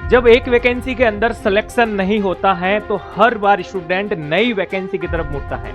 जब एक वैकेंसी के अंदर सिलेक्शन नहीं होता है तो हर बार स्टूडेंट नई वैकेंसी की तरफ मुड़ता है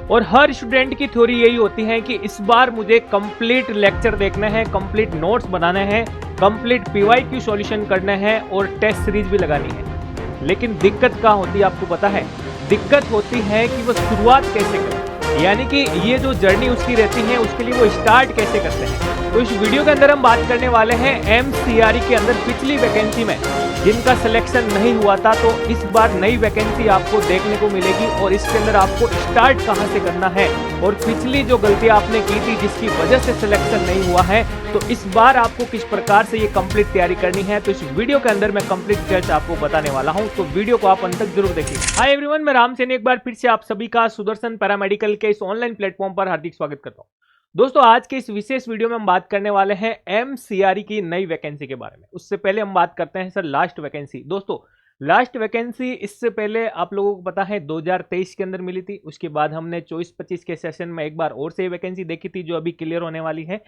और हर स्टूडेंट की थ्योरी यही होती है कि इस बार मुझे कंप्लीट लेक्चर देखने हैं, कंप्लीट नोट्स बनाने हैं, कंप्लीट पीवाईक्यू सॉल्यूशन करने हैं और टेस्ट सीरीज भी लगानी है। लेकिन दिक्कत क्या होती है आपको पता है? दिक्कत होती है कि वो शुरुआत कैसे करें, यानी कि ये जो जर्नी उसकी रहती है उसके लिए वो स्टार्ट कैसे करते हैं। तो इस वीडियो के अंदर हम बात करने वाले हैं MCRE के अंदर पिछली वैकेंसी में जिनका सिलेक्शन नहीं हुआ था, तो इस बार नई वैकेंसी आपको देखने को मिलेगी और इसके अंदर आपको स्टार्ट कहां से करना है और पिछली जो गलती आपने की थी जिसकी वजह से सिलेक्शन नहीं हुआ है, तो इस बार आपको किस प्रकार से ये कंप्लीट तैयारी करनी है, तो इस वीडियो के अंदर मैं कंप्लीट डिटेल्स आपको बताने वाला हूं। तो वीडियो को आप अंत तक जरूर देखिए। हाय एवरीवन, मैं राम सेन एक बार फिर से आप सभी का सुदर्शन पैरामेडिकल के इस ऑनलाइन प्लेटफॉर्म पर हार्दिक स्वागत करता हूं। दोस्तों, आज के इस विशेष वीडियो में हम बात करने वाले हैं MCRE की नई वैकेंसी के बारे में। उससे पहले हम बात करते हैं सर लास्ट वैकेंसी। दोस्तों, लास्ट वैकेंसी इससे पहले आप लोगों को पता है 2023 के अंदर मिली थी। उसके बाद हमने 24-25 के सेशन में एक बार और से वैकेंसी देखी थी जो अभी क्लियर होने वाली है।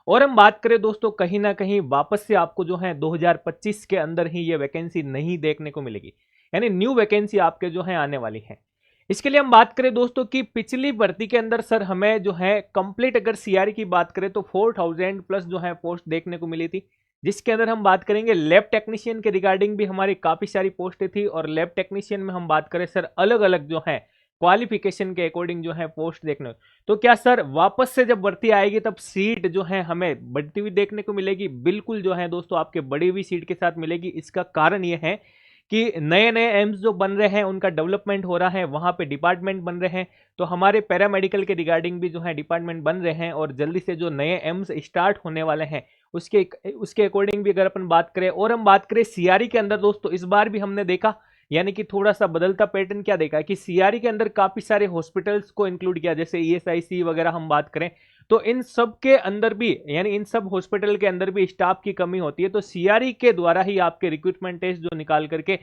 और हम बात करें दोस्तों, कहीं ना कहीं वापस से आपको जो है 2025 के अंदर ही ये वैकेंसी नहीं देखने को मिलेगी, यानी न्यू वैकेंसी आपके जो है आने वाली है। इसके लिए हम बात करें दोस्तों कि पिछली भर्ती के अंदर सर हमें जो है कंप्लीट अगर सीआरई की बात करें तो 4000 प्लस जो है पोस्ट देखने को मिली थी, जिसके अंदर हम बात करेंगे लैब टेक्नीशियन के रिगार्डिंग भी हमारी काफी सारी पोस्टें थी। और लैब टेक्नीशियन में हम बात करें सर अलग अलग जो है क्वालिफिकेशन के अकॉर्डिंग जो है पोस्ट देखने, तो क्या सर वापस से जब भर्ती आएगी तब सीट जो है हमें बढ़ती हुई देखने को मिलेगी? बिल्कुल जो है दोस्तों आपके बढ़ी हुई सीट के साथ मिलेगी। इसका कारण यह है कि नए नए एम्स जो बन रहे हैं उनका डेवलपमेंट हो रहा है, वहां पे डिपार्टमेंट बन रहे हैं, तो हमारे पैरामेडिकल के रिगार्डिंग भी जो है डिपार्टमेंट बन रहे हैं और जल्दी से जो नए एम्स स्टार्ट होने वाले हैं उसके अकॉर्डिंग भी अगर अपन बात करें। और हम बात करें सीआरई के अंदर दोस्तों, इस बार भी हमने देखा, यानी कि थोड़ा सा बदलता पैटर्न क्या देखा कि सीआरई के अंदर काफी सारे हॉस्पिटल्स को इंक्लूड किया, जैसे ESIC वगैरह हम बात करें तो इन सब के अंदर भी, यानी इन सब हॉस्पिटल के अंदर भी स्टाफ की कमी होती है, तो सीआरई के द्वारा ही आपके रिक्रूटमेंट टेस्ट जो निकाल करके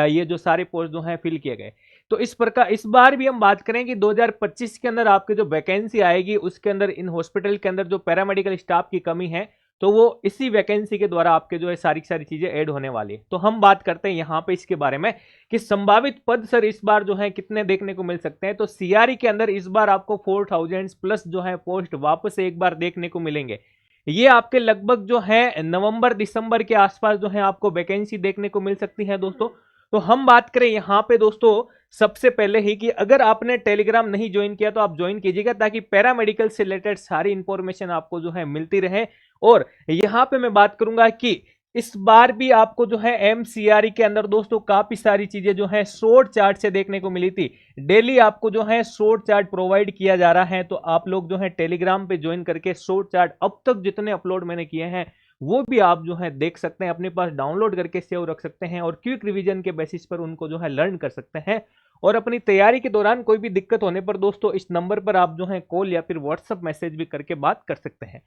ये जो सारे पोस्ट जो हैं फिल किए गए। तो इस प्रकार इस बार भी हम बात करें कि 2025 के अंदर आपके जो वैकेंसी आएगी उसके अंदर इन हॉस्पिटल के अंदर जो पैरामेडिकल स्टाफ की कमी है तो वो इसी वैकेंसी के द्वारा आपके जो है सारी चीजें ऐड होने वाली है। तो हम बात करते हैं यहाँ पे इसके बारे में कि संभावित पद सर इस बार जो है कितने देखने को मिल सकते हैं। तो सीआरई के अंदर इस बार आपको 4000 प्लस जो है पोस्ट वापस से एक बार देखने को मिलेंगे। ये आपके लगभग जो है नवंबर दिसंबर के आसपास जो है आपको वैकेंसी देखने को मिल सकती है दोस्तों। तो हम बात करें यहाँ पे दोस्तों सबसे पहले ही कि अगर आपने टेलीग्राम नहीं ज्वाइन किया तो आप ज्वाइन कीजिएगा ताकि पैरामेडिकल से रिलेटेड सारी इंफॉर्मेशन आपको जो है मिलती रहे। और यहाँ पे मैं बात करूंगा कि इस बार भी आपको जो है MCRE के अंदर दोस्तों काफी सारी चीजें जो है शॉर्ट चार्ट से देखने को मिली थी। डेली आपको जो है शॉर्ट चार्ट प्रोवाइड किया जा रहा है, तो आप लोग जो है टेलीग्राम पे ज्वाइन करके शॉर्ट चार्ट अब तक जितने अपलोड मैंने किए हैं वो भी आप जो है देख सकते हैं, अपने पास डाउनलोड करके सेव रख सकते हैं और क्विक रिवीजन के बेसिस पर उनको जो है लर्न कर सकते हैं। और अपनी तैयारी के दौरान कोई भी दिक्कत होने पर दोस्तों इस नंबर पर आप जो है कॉल या फिर व्हाट्सएप मैसेज भी करके बात कर सकते हैं।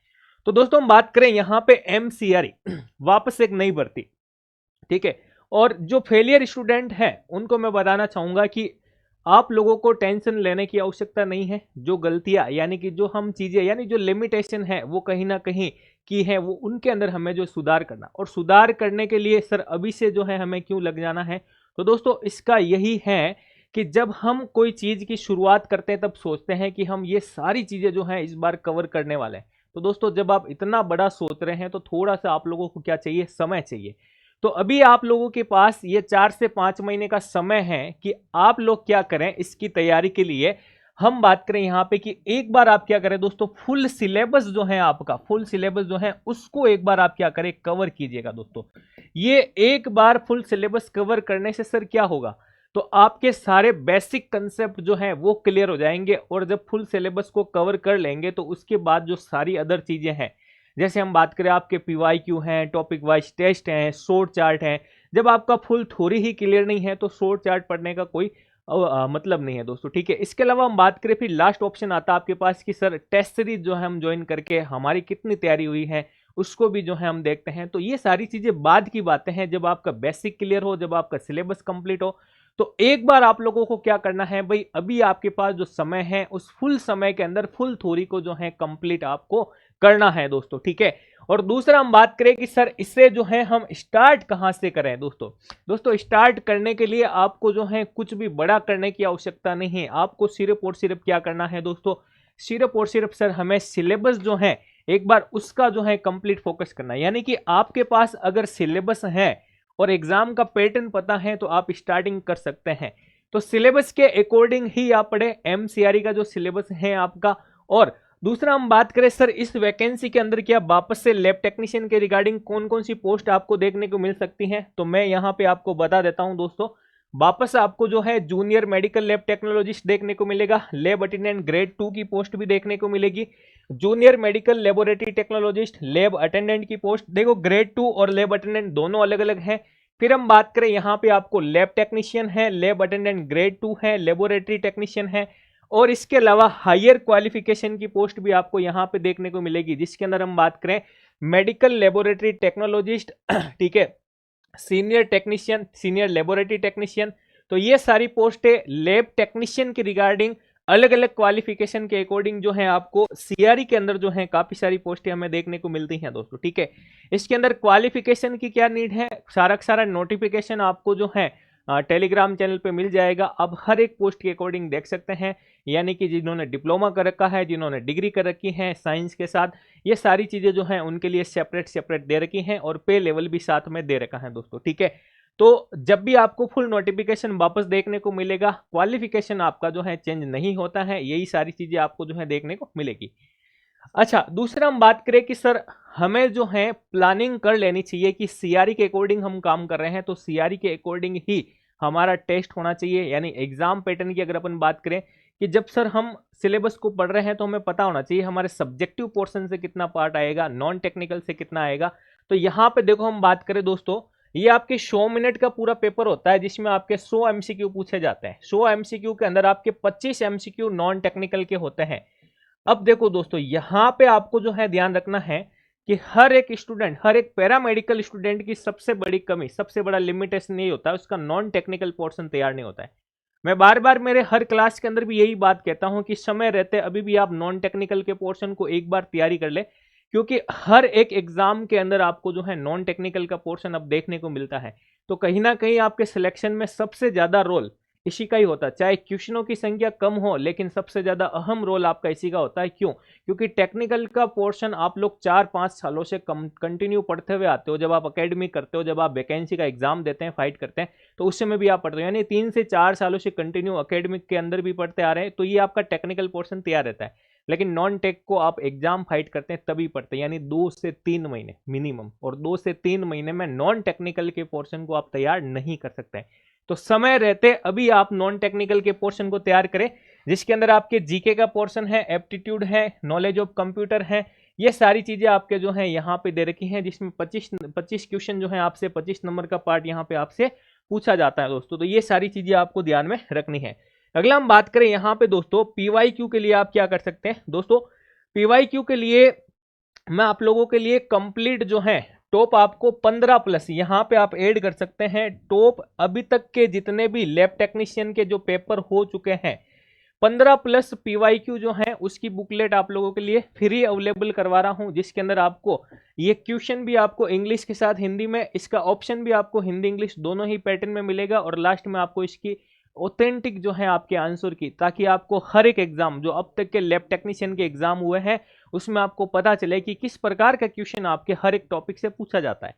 तो दोस्तों हम बात करें यहाँ पे MCRE वापस एक नई भर्ती, ठीक है। और जो फेलियर स्टूडेंट हैं उनको मैं बताना चाहूंगा कि आप लोगों को टेंशन लेने की आवश्यकता नहीं है। जो गलतियां, यानी कि जो हम चीजें, यानी जो लिमिटेशन है वो कहीं ना कहीं की है, वो उनके अंदर हमें जो सुधार करना, और सुधार करने के लिए सर अभी से जो है हमें क्यों लग जाना है, तो दोस्तों इसका यही है कि जब हम कोई चीज की शुरुआत करते हैं तब सोचते हैं कि हम ये सारी चीजें जो है इस बार कवर करने वाले हैं। तो दोस्तों जब आप इतना बड़ा सोच रहे हैं तो थोड़ा सा आप लोगों को क्या चाहिए, समय चाहिए। तो अभी आप लोगों के पास ये 4 से 5 महीने का समय है कि आप लोग क्या करें इसकी तैयारी के लिए। हम बात करें यहाँ पे कि एक बार आप क्या करें दोस्तों, फुल सिलेबस जो है आपका, फुल सिलेबस जो है उसको एक बार आप क्या करें, कवर कीजिएगा दोस्तों। ये एक बार फुल सिलेबस कवर करने से सर क्या होगा, तो आपके सारे बेसिक कंसेप्ट जो हैं वो क्लियर हो जाएंगे। और जब फुल सिलेबस को कवर कर लेंगे तो उसके बाद जो सारी अदर चीजें हैं, जैसे हम बात करें आपके PYQ हैं, टॉपिक वाइज टेस्ट हैं, शॉर्ट चार्ट हैं, जब आपका फुल थ्योरी ही क्लियर नहीं है तो शॉर्ट चार्ट पढ़ने का कोई मतलब नहीं है दोस्तों, ठीक है। इसके अलावा हम बात करें फिर लास्ट ऑप्शन आता है आपके पास कि सर टेस्ट सीरीज जो है हम ज्वाइन करके हमारी कितनी तैयारी हुई है उसको भी जो है हम देखते हैं। तो ये सारी चीजें बाद की बातें हैं, जब आपका बेसिक क्लियर हो, जब आपका सिलेबस कंप्लीट हो। तो एक बार आप लोगों को क्या करना है भाई, अभी आपके पास जो समय है उस फुल समय के अंदर फुल थ्योरी को जो है कंप्लीट आपको करना है दोस्तों, ठीक है। और दूसरा हम बात करें कि सर इससे जो है हम स्टार्ट कहां से करें दोस्तों स्टार्ट करने के लिए आपको जो है कुछ भी बड़ा करने की आवश्यकता नहीं है। आपको सिर्फ और सिर्फ क्या करना है दोस्तों, सिर्फ और सिर्फ सर हमें सिलेबस जो है एक बार उसका जो है कंप्लीट फोकस करना है। यानी कि आपके पास अगर सिलेबस है और एग्जाम का पैटर्न पता है तो आप स्टार्टिंग कर सकते हैं। तो सिलेबस के अकॉर्डिंग ही आप पढ़े, एमसीआरई का जो सिलेबस है आपका। और दूसरा हम बात करें सर इस वैकेंसी के अंदर क्या वापस से लैब टेक्नीशियन के रिगार्डिंग कौन कौन सी पोस्ट आपको देखने को मिल सकती हैं, तो मैं यहां पे आपको बता देता हूं दोस्तों। वापस आपको जो है जूनियर मेडिकल लैब टेक्नोलॉजिस्ट देखने को मिलेगा, लैब अटेंडेंट ग्रेड 2 की पोस्ट भी देखने को मिलेगी, junior medical laboratory technologist lab attendant की पोस्ट, देखो ग्रेड 2 और लैब अटेंडेंट दोनों अलग अलग हैं। फिर हम बात करें यहाँ पे आपको लैब टेक्नीशियन है, लैब अटेंडेंट ग्रेड 2 है, लेबोरेटरी टेक्नीशियन है, और इसके अलावा हायर क्वालिफिकेशन की पोस्ट भी आपको यहाँ पे देखने को मिलेगी, जिसके अंदर हम बात करें मेडिकल लेबोरेटरी टेक्नोलॉजिस्ट, ठीक है, senior technician, senior laboratory technician. तो ये सारी पोस्ट है लैब टेक्नीशियन के रिगार्डिंग अलग अलग क्वालिफिकेशन के अकॉर्डिंग जो है आपको सीआरई के अंदर जो है काफी सारी पोस्टें हमें देखने को मिलती हैं दोस्तों, ठीक है। इसके अंदर क्वालिफिकेशन की क्या नीड है, सारा सारा नोटिफिकेशन आपको जो है टेलीग्राम चैनल पे मिल जाएगा। आप हर एक पोस्ट के अकॉर्डिंग देख सकते हैं, यानी कि जिन्होंने डिप्लोमा कर रखा है, जिन्होंने डिग्री कर रखी है साइंस के साथ, ये सारी चीजें जो हैं उनके लिए सेपरेट सेपरेट दे रखी हैं और पे लेवल भी साथ में दे रखा है दोस्तों, ठीक है। तो जब भी आपको फुल नोटिफिकेशन वापस देखने को मिलेगा, क्वालिफिकेशन आपका जो है चेंज नहीं होता है, यही सारी चीजें आपको जो है देखने को मिलेगी। अच्छा, दूसरा हम बात करें कि सर हमें जो है प्लानिंग कर लेनी चाहिए कि सीआरई के अकॉर्डिंग हम काम कर रहे हैं तो सीआरई के अकॉर्डिंग ही हमारा टेस्ट होना चाहिए। यानी एग्जाम पैटर्न की अगर अपन बात करें कि जब सर हम सिलेबस को पढ़ रहे हैं तो हमें पता होना चाहिए हमारे सब्जेक्टिव पोर्शन से कितना पार्ट आएगा, नॉन टेक्निकल से कितना आएगा। तो यहाँ पे देखो हम बात करें दोस्तों, ये आपके 100 मिनट का पूरा पेपर होता है जिसमें आपके 100 एमसीक्यू पूछे जाते हैं। 100 एमसीक्यू के अंदर आपके 25 एमसीक्यू नॉन टेक्निकल के होते हैं। अब देखो दोस्तों, यहां पे आपको जो है ध्यान रखना है कि हर एक स्टूडेंट, हर एक पैरामेडिकल स्टूडेंट की सबसे बड़ी कमी, सबसे बड़ा लिमिटेशन यही होता है उसका नॉन टेक्निकल पोर्शन तैयार नहीं होता है। मैं बार बार मेरे हर क्लास के अंदर भी यही बात कहता हूं कि समय रहते अभी भी आप नॉन टेक्निकल के पोर्शन को एक बार तैयारी कर ले, क्योंकि हर एक एग्जाम के अंदर आपको जो है नॉन टेक्निकल का पोर्शन अब देखने को मिलता है। तो कहीं ना कहीं आपके सिलेक्शन में सबसे ज्यादा रोल इसी का ही होता है। चाहे क्वेश्चनों की संख्या कम हो, लेकिन सबसे ज्यादा अहम रोल आपका इसी का होता है। क्यों? क्योंकि टेक्निकल का पोर्शन आप लोग 4-5 सालों से कंटिन्यू पढ़ते हुए आते हो। जब आप अकेडमी करते हो, जब आप वैकेंसी का एग्जाम देते हैं, फाइट करते हैं, तो उस समय भी आप पढ़ते हो। यानी 3 से 4 सालों से कंटिन्यू अकेडमिक के अंदर भी पढ़ते आ रहे हैं, तो ये आपका टेक्निकल पोर्शन तैयार रहता है। लेकिन नॉन टेक को आप एग्जाम फाइट करते हैं तभी पढ़ते हैं, यानी 2 से 3 महीने मिनिमम, और 2 से 3 महीने में नॉन टेक्निकल के पोर्शन को आप तैयार नहीं कर सकते। तो समय रहते अभी आप नॉन टेक्निकल के पोर्शन को तैयार करें, जिसके अंदर आपके जीके का पोर्शन है, एप्टीट्यूड है, नॉलेज ऑफ कंप्यूटर है। ये सारी चीजें आपके जो है यहाँ पे दे रखी हैं, जिसमें 25 क्वेश्चन जो है आपसे 25 नंबर का पार्ट यहाँ पे आपसे पूछा जाता है दोस्तों। तो ये सारी चीजें आपको ध्यान में रखनी है। अगला हम बात करें यहाँ पे दोस्तों पीवाईक्यू के लिए आप क्या कर सकते हैं दोस्तों। पीवाईक्यू के लिए मैं आप लोगों के लिए कंप्लीट जो है टॉप आपको 15 प्लस यहाँ पे आप ऐड कर सकते हैं। टॉप अभी तक के जितने भी लैब टेक्नीशियन के जो पेपर हो चुके हैं 15 प्लस पीवाईक्यू जो है उसकी बुकलेट आप लोगों के लिए फ्री अवेलेबल करवा रहा हूं, जिसके अंदर आपको ये क्वेश्चन भी आपको इंग्लिश के साथ हिंदी में, इसका ऑप्शन भी आपको हिंदी इंग्लिश दोनों ही पैटर्न में मिलेगा, और लास्ट में आपको इसकी ऑथेंटिक जो है आपके आंसर की, ताकि आपको हर एक एग्जाम जो अब तक के लैब टेक्नीशियन के एग्जाम हुए हैं उसमें आपको पता चले कि किस प्रकार का क्वेश्चन आपके हर एक टॉपिक से पूछा जाता है।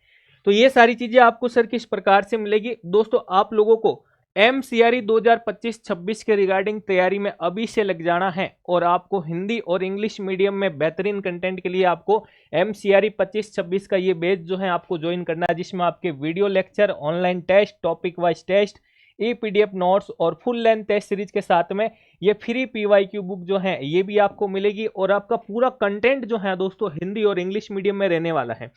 तो ये सारी चीजें आपको सर किस प्रकार से मिलेगी दोस्तों। आप लोगों को एमसीआरई 2025-26 के रिगार्डिंग तैयारी में अभी से लग जाना है, और आपको हिंदी और इंग्लिश मीडियम में बेहतरीन कंटेंट के लिए आपको एमसीआरई 25-26 का ये बैच जो है आपको ज्वाइन करना है, जिसमें आपके video lecture, online test, topic wise test, e PDF notes और फुल लेंथ टेस्ट सीरीज के साथ में ये फ्री पीवाईक्यू बुक जो है ये भी आपको मिलेगी, और आपका पूरा कंटेंट जो है दोस्तों हिंदी और इंग्लिश मीडियम में रहने वाला है।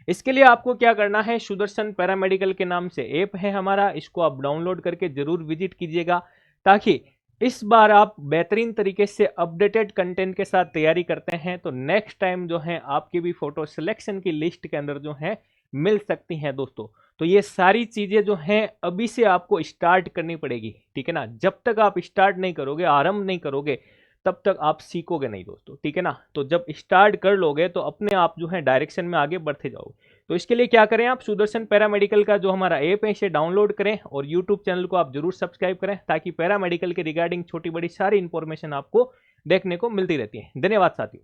इसके लिए आपको क्या करना है, सुदर्शन पैरामेडिकल के नाम से ऐप है हमारा, इसको आप डाउनलोड करके जरूर विजिट कीजिएगा, ताकि इस बार आप बेहतरीन तरीके से अपडेटेड कंटेंट के साथ तैयारी करते हैं तो नेक्स्ट टाइम जो है आपकी भी फोटो सिलेक्शन की लिस्ट के अंदर जो है मिल सकती हैं दोस्तों। तो ये सारी चीजें जो हैं अभी से आपको स्टार्ट करनी पड़ेगी, ठीक है ना। जब तक आप स्टार्ट नहीं करोगे, आरंभ नहीं करोगे, तब तक आप सीखोगे नहीं दोस्तों, ठीक है ना। तो जब स्टार्ट कर लोगे तो अपने आप जो है डायरेक्शन में आगे बढ़ते जाओगे। तो इसके लिए क्या करें, आप सुदर्शन पैरामेडिकल का जो हमारा ऐप है इसे डाउनलोड करें और यूट्यूब चैनल को आप जरूर सब्सक्राइब करें, ताकि पैरामेडिकल के रिगार्डिंग छोटी बड़ी सारी इंफॉर्मेशन आपको देखने को मिलती रहती है। धन्यवाद साथियों।